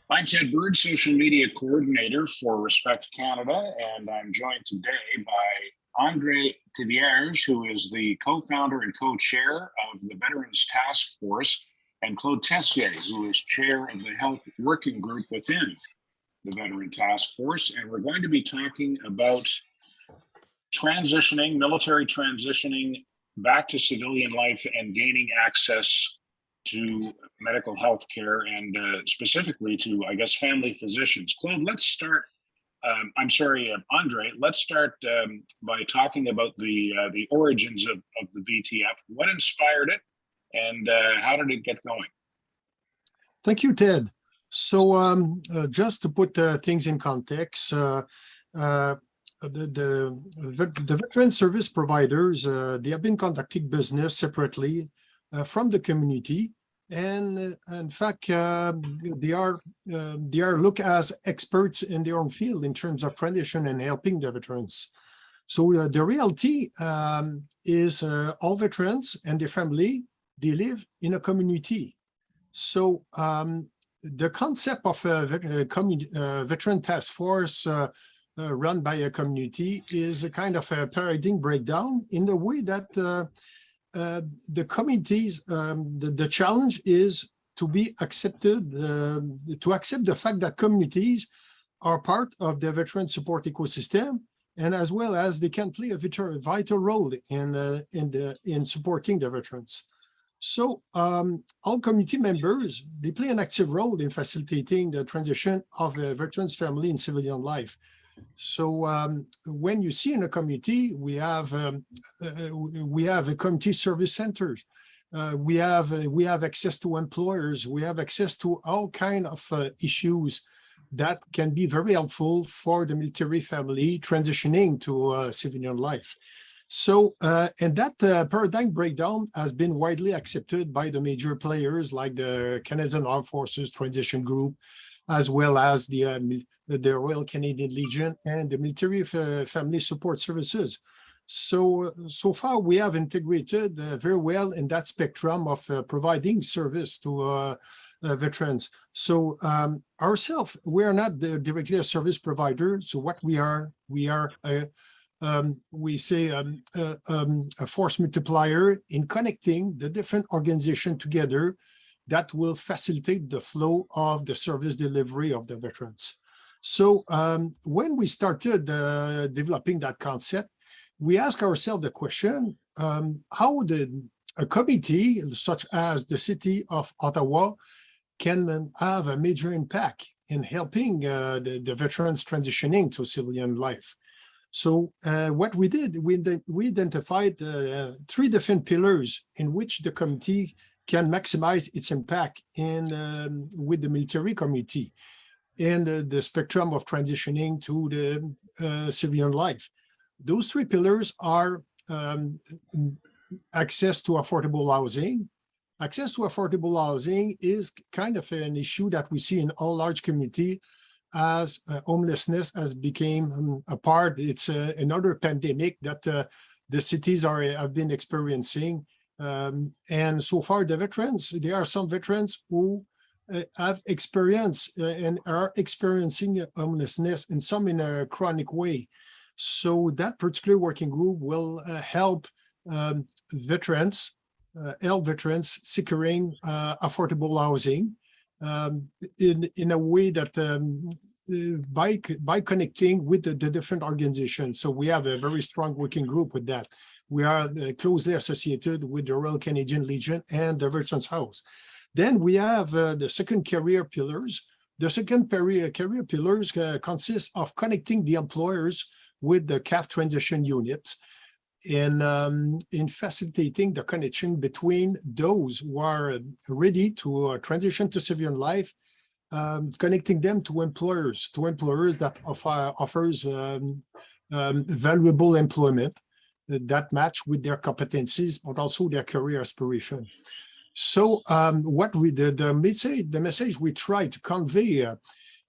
I'm Ted Bird, social media coordinator for Respect Canada, and I'm joined today by André Thivierge, who is the co-founder and co-chair of the Veterans Task Force, and Claude Tessier, who is chair of the Health Working Group within the Veteran Task Force. And we're going to be talking about transitioning, military transitioning back to civilian life and gaining access to medical health care and specifically to, I guess, family physicians. Claude, let's start. Andre, let's start by talking about the origins of the VTF. What inspired it, and how did it get going? Thank you, Ted. So just to put things in context, the veteran service providers, they have been conducting business separately from the community. And in fact, they are looked as experts in their own field in terms of transition and helping the veterans. So the reality is all veterans and their family, they live in a community. So the concept of a veteran task force run by a community is a kind of a paradigm breakdown in the way that the communities, the challenge is to be accepted, to accept the fact that communities are part of the veteran support ecosystem, and as well as they can play a vital role in supporting the veterans. So all community members, they play an active role in facilitating the transition of a veteran's family in civilian life. So when you see in a community, we have a community service centers. We have access to employers. We have access to all kinds of issues that can be very helpful for the military family transitioning to civilian life. So, and that paradigm breakdown has been widely accepted by the major players like the Canadian Armed Forces Transition Group, as well as the Royal Canadian Legion and the Military Family Support Services. So far, we have integrated very well in that spectrum of providing service to veterans. So ourselves, we are not directly a service provider. So what we are we say a force multiplier in connecting the different organizations together that will facilitate the flow of the service delivery of the veterans. So when we started developing that concept, we asked ourselves the question, how a committee such as the city of Ottawa can have a major impact in helping the veterans transitioning to civilian life. So what we did, we identified three different pillars in which the committee can maximize its impact with the military community and the spectrum of transitioning to the civilian life. Those three pillars are access to affordable housing. Access to affordable housing is kind of an issue that we see in all large communities as homelessness has become a part. It's another pandemic that the cities have been experiencing. And so far, the veterans, there are some veterans who have experienced and are experiencing homelessness, and some in a chronic way. So that particular working group will help veterans, securing affordable housing in a way that by connecting with the different organizations. So we have a very strong working group with that. We are closely associated with the Royal Canadian Legion and the Veterans House. Then we have the second career pillars. The second career pillars consists of connecting the employers with the CAF transition unit in facilitating the connection between those who are ready to transition to civilian life, connecting them to employers that offers valuable employment that match with their competencies, but also their career aspiration. So what we did, the message we try to convey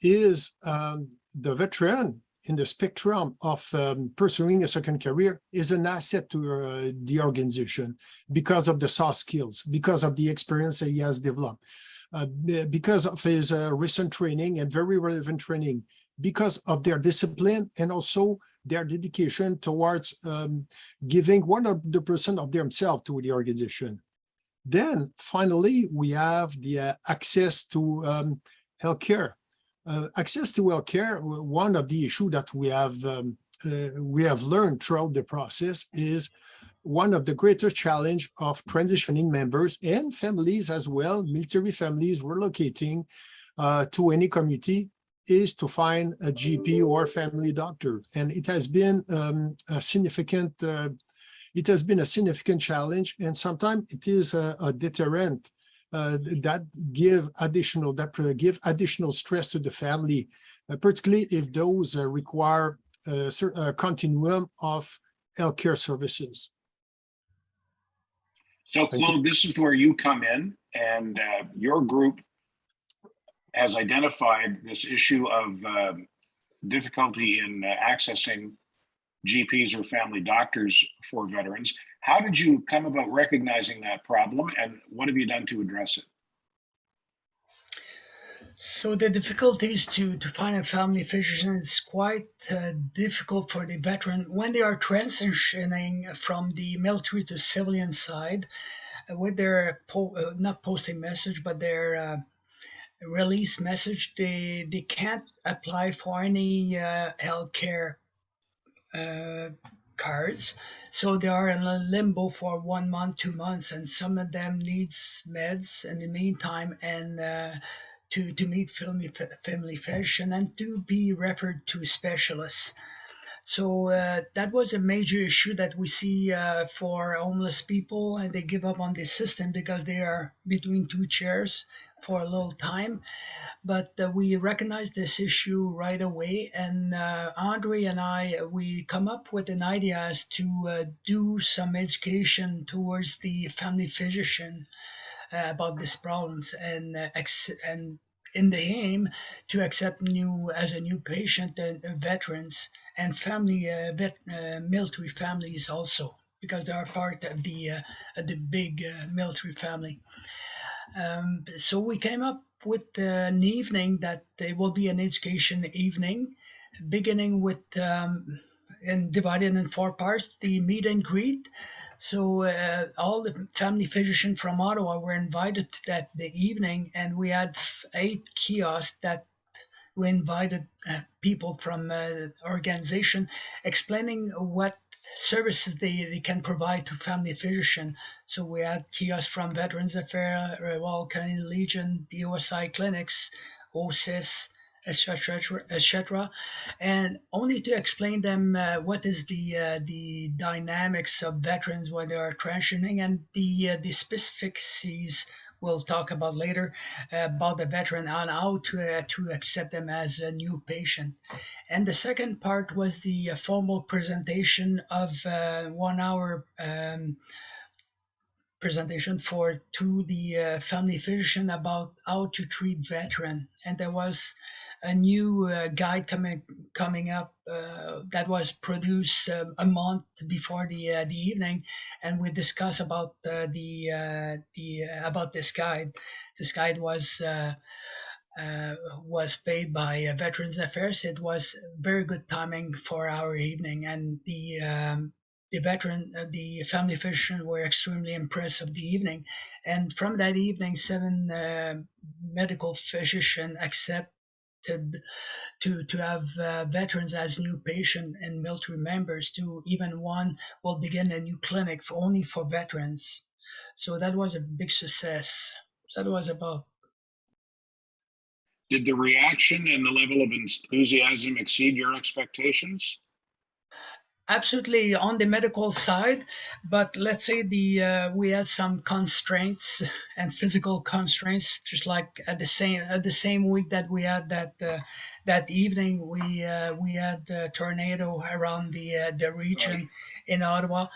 is the veteran in the spectrum of pursuing a second career is an asset to the organization because of the soft skills, because of the experience that he has developed, because of his recent training and very relevant training, because of their discipline and also their dedication towards giving 100% of themselves to the organization. Then finally, we have the access to healthcare. Access to healthcare, one of the issues that we have learned throughout the process is one of the greatest challenge of transitioning members and families as well, military families relocating to any community, is to find a GP or family doctor. And it has been a significant challenge, and sometimes it is a deterrent that give additional stress to the family, particularly if those require a continuum of healthcare services. So, Claude, this is where you come in, and your group has identified this issue of difficulty in accessing GPs or family doctors for veterans. How did you come about recognizing that problem, and what have you done to address it? So the difficulties to find a family physician is quite difficult for the veteran when they are transitioning from the military to civilian side with their not posting message, but their release message. They can't apply for any healthcare cards, so they are in a limbo for 1 month, 2 months, and some of them needs meds in the meantime, and to meet family physician and to be referred to specialists. So that was a major issue that we see for homeless people, and they give up on the system because they are between two chairs for a little time. But we recognized this issue right away, and Andre and I, we come up with an idea as to do some education towards the family physician about these problems, and in the aim to accept as a new patient veterans and family military families also, because they are part of the big military family. So we came up with an evening that there will be an education evening, beginning with and divided in 4 parts: the meet and greet. So all the family physicians from Ottawa were invited to that the evening, and we had 8 kiosks that we invited people from organization explaining what services they can provide to family physician. So we had kiosks from Veterans Affairs, Royal Canadian Legion, the OSI clinics, OSIS, etc., and only to explain them what is the dynamics of veterans when they are transitioning, and the specificities we'll talk about later about the veteran on how to accept them as a new patient. And the second part was the formal presentation of 1 hour presentation to the family physician about how to treat veteran. And there was a new guide coming up that was produced a month before the evening, and we discussed about about this guide. This guide was paid by Veterans Affairs. It was very good timing for our evening, and the family physician were extremely impressed of the evening. And from that evening, 7 medical physicians accepted to have veterans as new patient and military members. To even one will begin a new clinic only for veterans. So that was a big success. That was about. Did the reaction and the level of enthusiasm exceed your expectations? Absolutely on the medical side, but let's say we had some constraints and physical constraints, just like at the same week that we had that evening, we had a tornado around the region in Ottawa,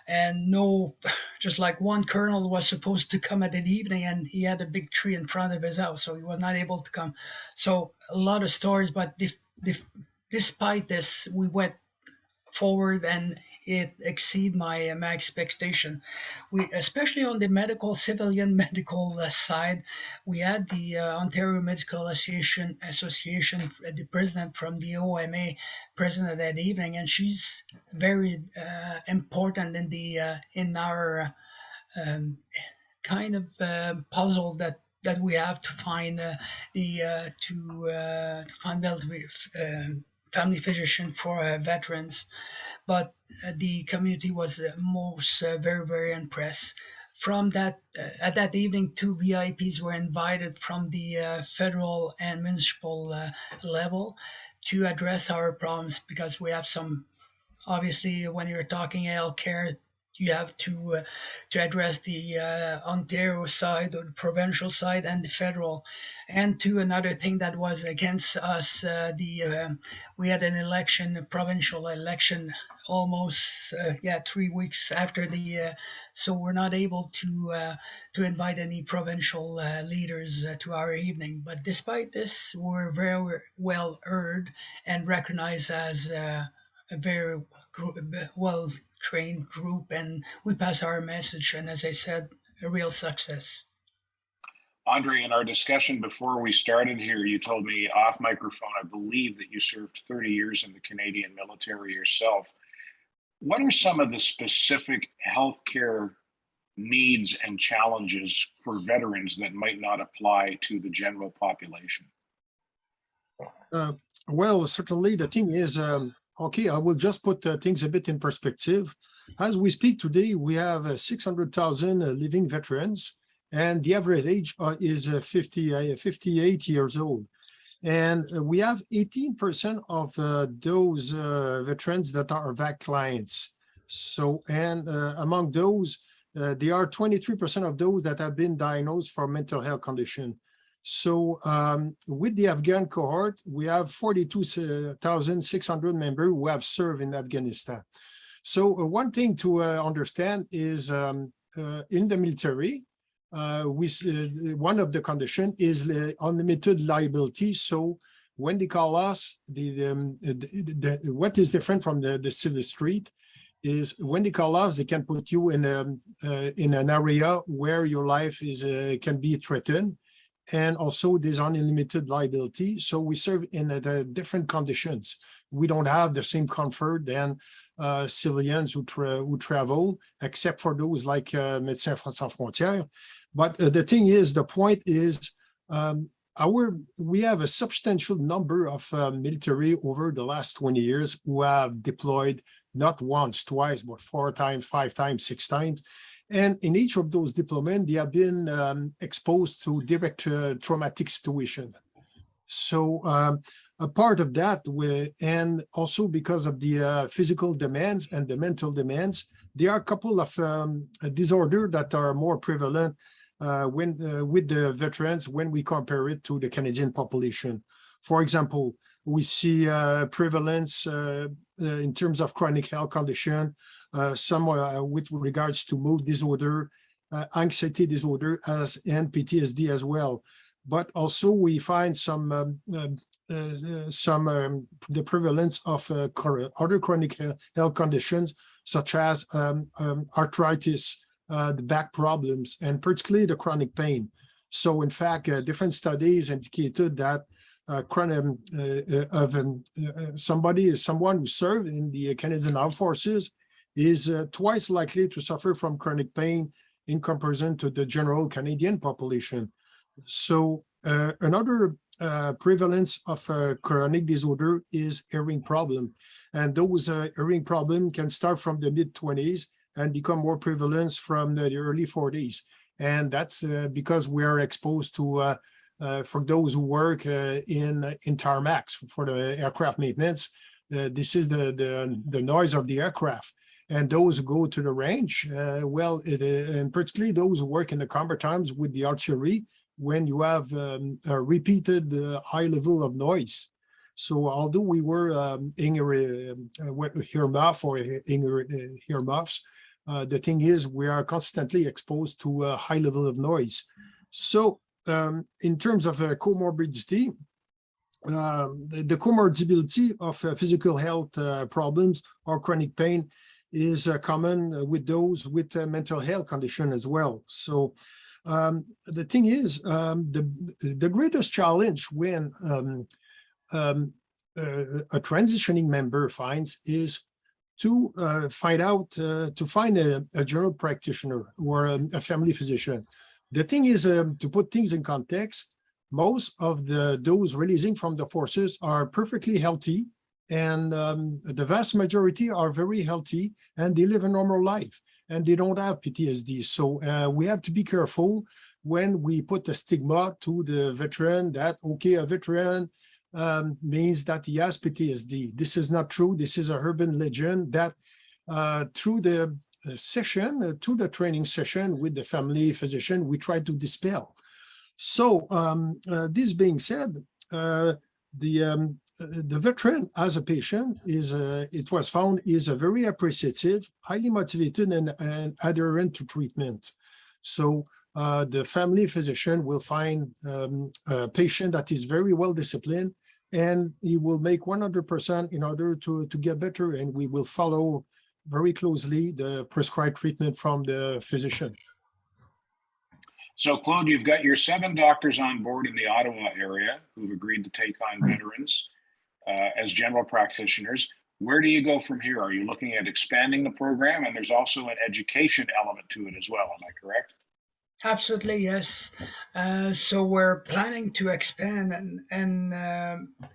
and just like one colonel was supposed to come at the evening, and he had a big tree in front of his house, so he was not able to come. So a lot of stories, but despite this, we went forward and it exceeded my expectation. We, especially on the civilian medical side, we had the Ontario Medical Association, the president from the OMA, president that evening, and she's very important in our um, kind of puzzle that we have to find to find family physician for veterans. But the community was most very impressed. From that, at that evening, two VIPs were invited from the federal and municipal level to address our problems, because we have some, obviously when you're talking healthcare, you have to address the Ontario side or the provincial side and the federal. And to another thing that was against us, we had an election, a provincial election, almost 3 weeks after so we're not able to invite any provincial leaders to our evening. But despite this, we're very well heard and recognized as a very well trained group, and we pass our message, and as I said, a real success. Andre, in our discussion before we started here, you told me off microphone, I believe, that you served 30 years in the Canadian military yourself. What are some of the specific healthcare needs and challenges for veterans that might not apply to the general population? Well, certainly the thing is, okay, I will just put things a bit in perspective. As we speak today, we have 600,000 living veterans, and the average age is 58 years old. And we have 18% of those veterans that are VAC clients. So, and among those, there are 23% of those that have been diagnosed for mental health condition. So with the Afghan cohort, we have 42,600 members who have served in Afghanistan. So one thing to understand is in the military, one of the conditions is unlimited liability. So when they call us, what is different from the civil street is when they call us, they can put you in an area where your life can be threatened. And also there's unlimited liability. So we serve in the different conditions. We don't have the same comfort than civilians who travel, except for those like Médecins Sans Frontières. But the thing is, the point is, we have a substantial number of military over the last 20 years who have deployed not once, twice, but 4 times, 5 times, 6 times. And in each of those deployments, they have been exposed to direct traumatic situation. So a part of that, and also because of the physical demands and the mental demands, there are a couple of disorders that are more prevalent with the veterans when we compare it to the Canadian population. For example, we see prevalence in terms of chronic health condition, some with regards to mood disorder, anxiety disorder, and PTSD as well. But also we find the prevalence of other chronic health conditions, such as arthritis, the back problems, and particularly the chronic pain. So in fact, different studies indicated that someone who served in the Canadian Armed Forces is twice likely to suffer from chronic pain in comparison to the general Canadian population. So another prevalence of chronic disorder is hearing problem. And those hearing problem can start from the mid-20s and become more prevalent from the early 40s. And that's because we are exposed to, for those who work in tarmacs for the aircraft maintenance, this is the noise of the aircraft. And those who go to the range, and particularly those who work in the combat times with the artillery, when you have a repeated high level of noise. So although we were earmuffs, the thing is we are constantly exposed to a high level of noise. So in terms of comorbidity, the comorbidity of physical health problems or chronic pain is common with those with mental health condition as well. So the thing is, the greatest challenge when a transitioning member finds is to find a general practitioner or a family physician. The thing is, to put things in context, most of those releasing from the forces are perfectly healthy, and the vast majority are very healthy and they live a normal life and they don't have PTSD. So we have to be careful when we put a stigma to the veteran that, okay, a veteran means that he has PTSD. This is not true. This is a urban legend that through the to the training session with the family physician, we try to dispel. So this being said, the veteran as a patient is, it was found, is a very appreciative, highly motivated and adherent to treatment. So the family physician will find a patient that is very well disciplined, and he will make 100% in order to get better, and we will follow very closely the prescribed treatment from the physician. So, Claude, you've got your 7 doctors on board in the Ottawa area who've agreed to take on veterans as general practitioners. Where do you go from here? Are you looking at expanding the program? And there's also an education element to it as well. Am I correct? Absolutely, yes. So we're planning to expand, and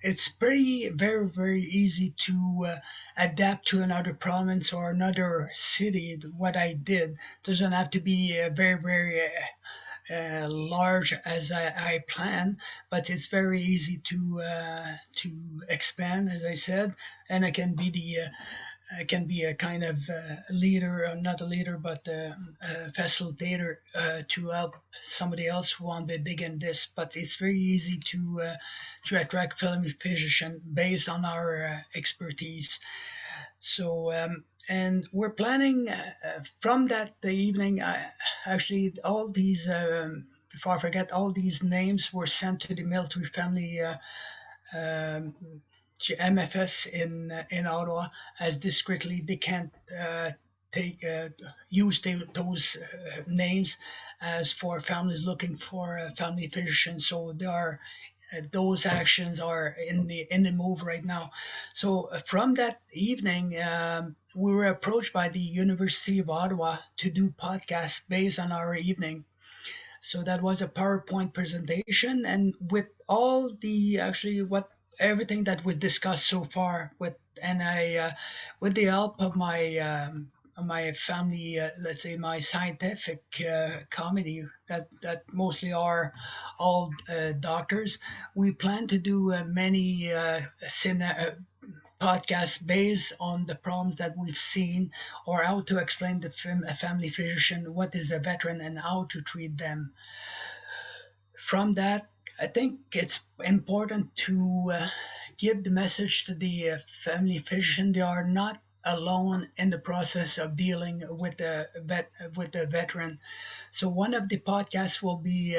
it's very easy to adapt to another province or another city. What I did doesn't have to be very large as I plan, but it's very easy to expand, as I said, and I can be a kind of leader, not a leader, but a facilitator to help somebody else who won't be big in this. But it's very easy to attract family physician based on our expertise. So and we're planning from that evening. Actually, all these before I forget, all these names were sent to the military family. MFS in Ottawa, as discreetly they can't use those names as for families looking for a family physician. So there are those actions are in the move right now. So from that evening, we were approached by the University of Ottawa to do podcasts based on our evening. So that was a PowerPoint presentation, and with all the actually what everything that we discussed so far, with with the help of my family, let's say my scientific committee that mostly are all doctors, we plan to do many podcasts based on the problems that we've seen, or how to explain to a family physician what is a veteran and how to treat them. From that, I think it's important to give the message to the family physician. They are not alone in the process of dealing with the veteran. So one of the podcasts will be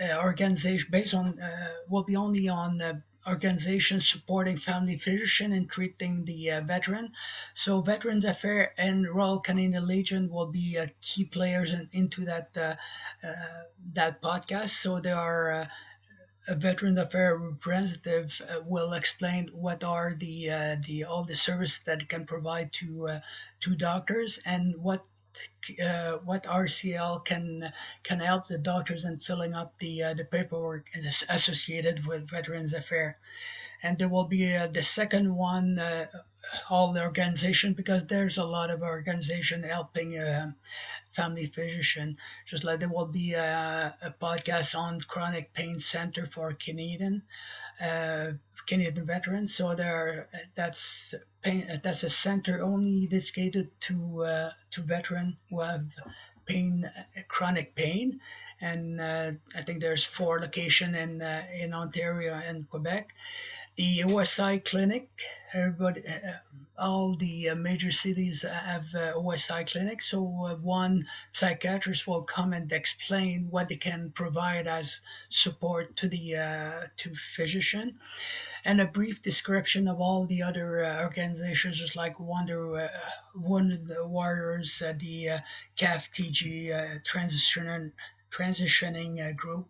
organization based on will be only on organizations supporting family physician and treating the veteran. So Veterans Affairs and Royal Canadian Legion will be key players into that podcast. So there are a Veterans Affairs representative will explain what are the all the services that it can provide to doctors, and what RCL can help the doctors in filling up the paperwork associated with Veterans Affairs. And there will be the second one, all the organization, because there's a lot of organization helping family physician. Just like there will be a podcast on chronic pain center for Canadian veterans. So that's a center only dedicated to veterans who have chronic pain, and I think there's 4 locations in Ontario and Quebec. The OSI clinic, everybody, all the major cities have OSI clinics. So one psychiatrist will come and explain what they can provide as support to the to physician, and a brief description of all the other organizations, just like Wounded Warriors, the CAF-TG transitioning group,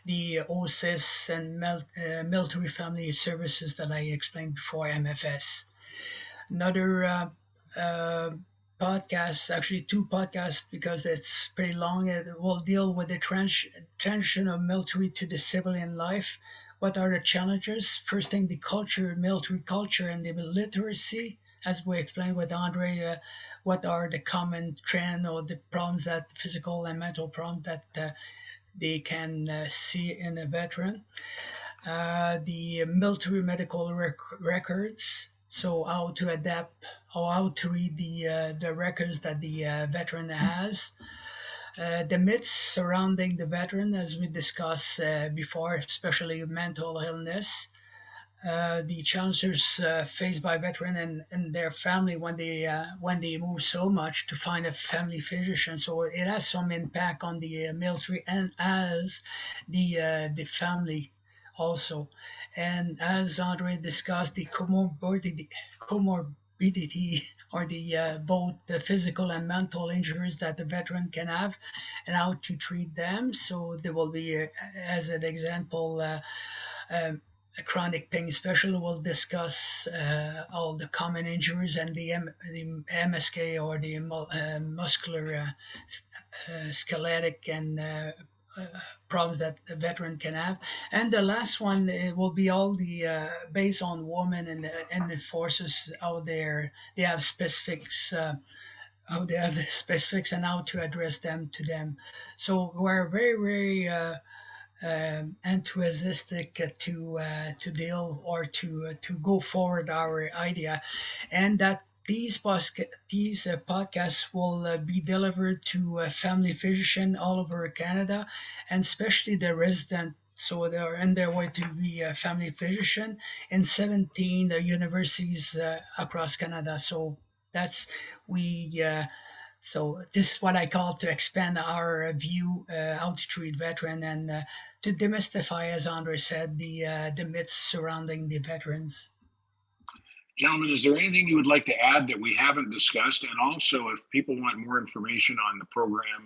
the OSIS and military family services that I explained before, MFS. Another podcast, actually two podcasts because it's pretty long. It will deal with the transition of military to the civilian life. What are the challenges? First thing, the culture, military culture, and the literacy. As we explained with André, what are the common trend or the problems that physical and mental problems that they can see in a veteran. The military medical records, so how to adapt or how to read the records that the veteran has. The myths surrounding the veteran, as we discussed before, especially mental illness. The challenges faced by veteran and their family when they move so much to find a family physician. So it has some impact on the military and as the family also. And as Andre discussed, the comorbidity or the both the physical and mental injuries that the veteran can have and how to treat them. So there will be, as an example, um, a chronic pain specialist will discuss all the common injuries and the MSK or the muscular, skeletic and problems that the veteran can have. And the last one it will be all the based on women and the forces out there. They have specifics. How they have the specifics and how to address them to them. So we're very enthusiastic to deal or to go forward our idea, and that these podcasts will be delivered to family physician all over Canada, and especially the resident. So they're in their way to be a family physician in 17 universities across Canada. So that's we. So this is what I call to expand our view how to treat veteran and to demystify, as Andre said, the myths surrounding the veterans. Gentlemen, is there anything you would like to add that we haven't discussed? And also, if people want more information on the program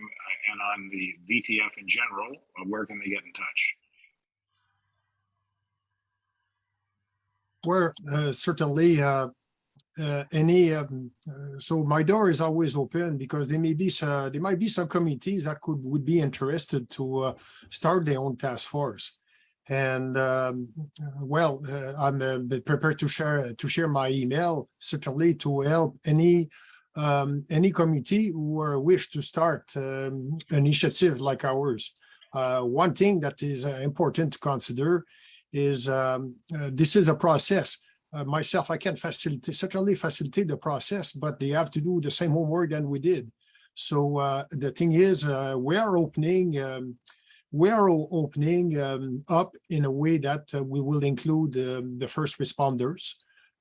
and on the VTF in general, where can they get in touch? Well, certainly so my door is always open because there might be some communities that would be interested to start their own task force. And I'm prepared to share my email, certainly, to help any community who wish to start initiative like ours. One thing that is important to consider is this is a process. Myself, I can certainly facilitate the process, but they have to do the same homework than we did. So the thing is, we are opening up in a way that we will include the first responders.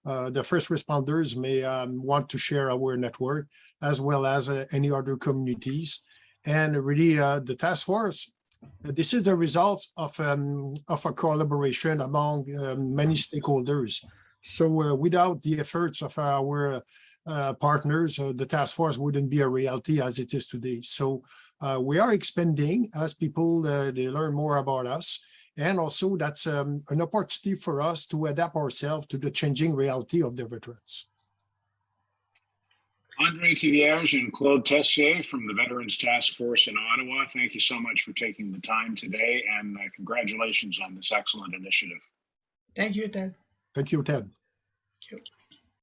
The first responders may want to share our network as well as any other communities. And really, the task force, this is the results of a collaboration among many stakeholders. So without the efforts of our partners, the task force wouldn't be a reality as it is today. So we are expanding as people they learn more about us, and also that's an opportunity for us to adapt ourselves to the changing reality of the veterans. André Thivierge and Claude Tessier from the Veterans Task Force in Ottawa, thank you so much for taking the time today, and congratulations on this excellent initiative. Thank you, Ted. Thank you, Ted. Thank you.